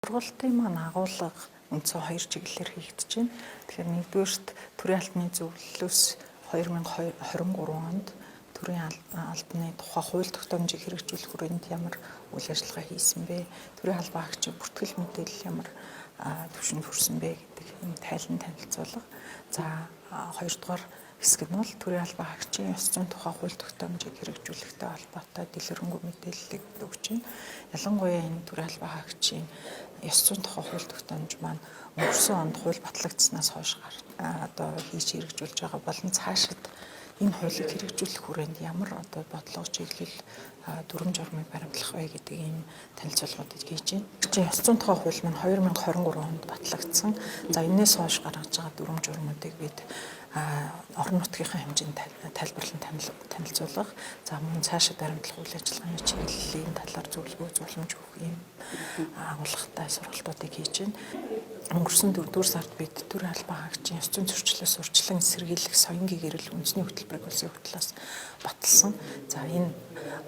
Сургалтын маань агуулга үндсэн хоёр чиглэлээр хийгдэж байна. Тэгэхээр нэгдүгээрт төрийн албаны зөвлөлөөс 2023 онд төрийн албаны тухай хууль тогтоомжийг хэрэгжүүлэх хүрээнд ямар үйл ажиллагаа хийсэн бэ? Төрийн албан хаагчийн бүртгэл мэдээлэл ямар түвшинд хүрсэн бэ гэдэг энэ тайлан танилцуулга. За хоёрдугаар хэсэг нь бол төрийн албан хаагчийн ёс зүйн тухай хууль тогтоомжийг хэрэгжүүлэхтэй холбоотой дэлгэрэнгүй мэдээллийг өгч байна. Ялангуяа энэ төрийн албан хаагчийн ёс зүйн тухай хууль тогтоомж маань өнгөрсөн онд хууль батлагдсанаас хойш хийж хэрэгжүүлж байгаа болон цаашид энэ хуулийг хэрэгжүүлэх хүрээнд ямар бодлого чиглэл дүрм журмыг баримтлах вэ гэдэг ийм танилцуулгуудыг хийж байна. Ёс зүйн тухай хууль маань 2023 онд батлагдсан. За энэс хойш гаргаж байгаа дүрм журмуудыг бид орон нутгийнхаа хэмжээнд тайлбарлан танилцуулах. За мөн цаашид баримтлах үйл ажиллагааны чиглэлийн талаар зөвлөгөө зөвлөмж өгөх ийм агуулгатай сургалтуудыг хийж байна. Өнгөрсөн 4-р сард бид төрийн албан хаагчийн ёс зүйн зөрчлөөс урьдчилан эсэргийлэх соёнгийн гэрэл үндэсний хөтөлбөрийг улсын хурлаас баталсан. За энэ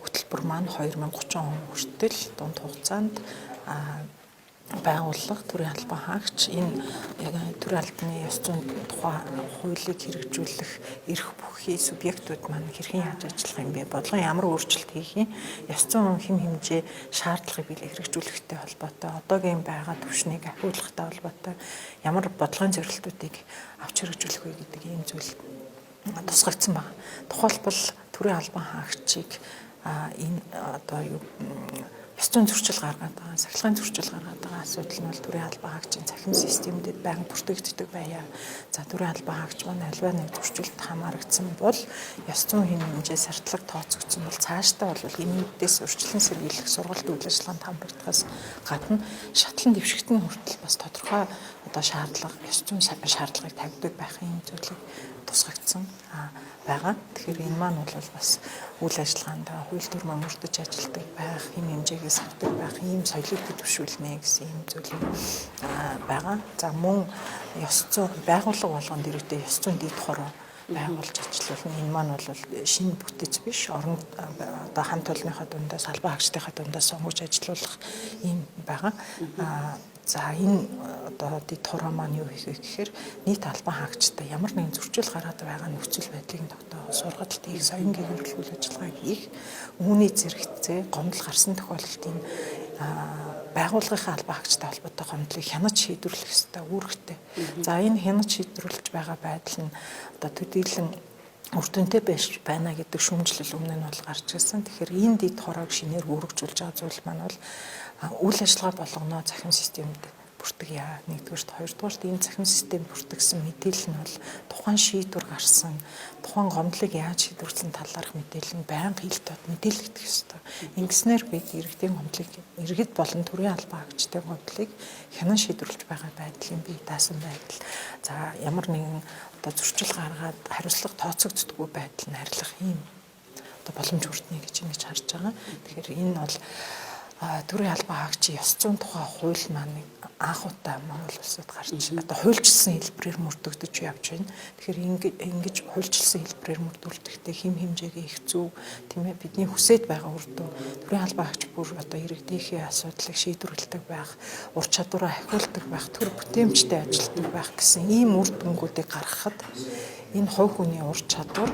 хөтөлбөр маань 2030 он хүртэл дунд хугацаанд байгууллага төрийн албан хаагч энэ төрийн албаны ёс зүйн тухай хуулийг хэрэгжүүлэх эрх бүхий субъектууд маань хэрхэн яаж ажиллах юм бэ? Бодлогын ямар өөрчлөлт хийх юм? Ёс зүйн хэм хэмжээ шаардлагыг биелэгжүүлэхтэй холбоотой одоогийн байгаа түвшнийг ахиулахтай холбоотой ямар бодлогын зорилтуудыг авч хэрэгжүүлэх вэ гэдэг ийм зүйл тусгагдсан байна. Тухайлбал төрийн албан хаагчийг энэ ёс зүйн зөрчил гаргаад байгаа, сахилгын зөрчил гаргаад байгаа асуудал нь бол төрийн албан хаагчийн цахим системдэд байнга бүртгэгддэг байя. За төрийн албан хаагч маань альва нэг зөрчилд хамаарагдсан бол ёс зүйн хэм хэмжээ сардлага тооцогдсон бол цаашдаа бол энүүдээс урьдчилан сэргийлэх сургалт үйл ажиллагаанд хамрагдахаас гадна шатлан дэвшигтэн хүртэл бас тодорхой шаардлага, ёс зүйн шаардлагыг тавьдаг байх юм зүйлийг тусгагдсан байгаа. Тэгэхээр энэ маань бол бас үйл ажиллагаанд хууль дүрмээ мөрдөж ажилтдаг байх, хэм хэмжээгээс авдаг байх, ийм соёлыг хөтөвшүүлнэ гэсэн ийм зүйл байгаа. За мөн ёс зүйн байгууллага болгонд иргэдэд ёс зүйн дэд хороо байгуулж ажиллуулна. Энэ маань бол шинэ бүтэц биш. Орон хамт олонныхоо дундаас, албан хаагчдынхаа дундаас сонгож ажиллуулах ийм байгаа. За энэ дэд хороо маань юу хийх вэ гэхээр нийт албан хаагчтай ямар нэгэн зөрчил гараад байгаа нөхцөл байдлыг тогтоох, сургалт хийх, соёнгийн гэрэл үйл ажиллагааг хийх, үүний зэрэгцээ гомдол гарсан тохиолдолд байгууллагынхаа албан хаагчтай холбоотой гомдлыг хянаж шийдвэрлэх ёстой үүрэгтэй. За энэ хянаж шийдвэрлэж байгаа байдал нь төдийлөн үр дүнтэй байна гэдэг шүүмжлэл өмнө нь бол гарч ирсэн. Тэгэхээр энэ дэд хороог шинээр үүргэжүүлж байгаа зүйл маань бол үйл ажиллагаа болгоно захим системд бүртгэе. Нэгдүгээрт, хоёрдугаарт энэ захим системд бүртгэсэн мэдээлэл нь бол тухайн шийдвэр гарсан, тухайн гомдлыг яаж шийдвэрлсэн талаарх мэдээлэл нь байнга хил тод мэдээлэгдэх ёстой. Ингэснээр бид иргэдийн гомдлыг, иргэд болон төрийн албан хаагчдын гомдлыг хянан шийдвэрлэж байгаа байдлын бие даасан байдал. За ямар нэгэн зөрчил гаргаад хариуцлага тооцогддоггүй байдал нь харьлах ийм боломж хүртнэ гэж ингэж харж байгаа. Тэгэхээр энэ бол төрийн албан хаагчийн ёс зүйн тухай хууль маань анх удаа Монгол улсад гарч хуульчилсан хэлбэрээр мөрдөгдөж явж байна. Тэгэхээр ингэж хуульчилсан хэлбэрээр мөрдүүлэхдээ хэм хэмжээгээ их зөв тийм ээ бидний хүсэж байгаа үр дүн төрийн албан хаагч бүр иргэдийнхээ асуудлыг шийдвэрлэдэг байх, ур чадвараа ахиулдаг байх, төр бүтээмжтэй ажилтдаг байх гэсэн ийм үр дүнгуудыг гаргахад энэ хувь хүний ур чадвар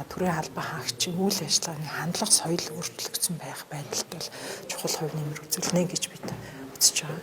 төрийн албан хаагчийн үйл ажиллагааны хандлага соёл өөрчлөгдсөн байх байдалд бол чухал хувь нэмэр үзүүлнэ гэж бид үзэж байгаа.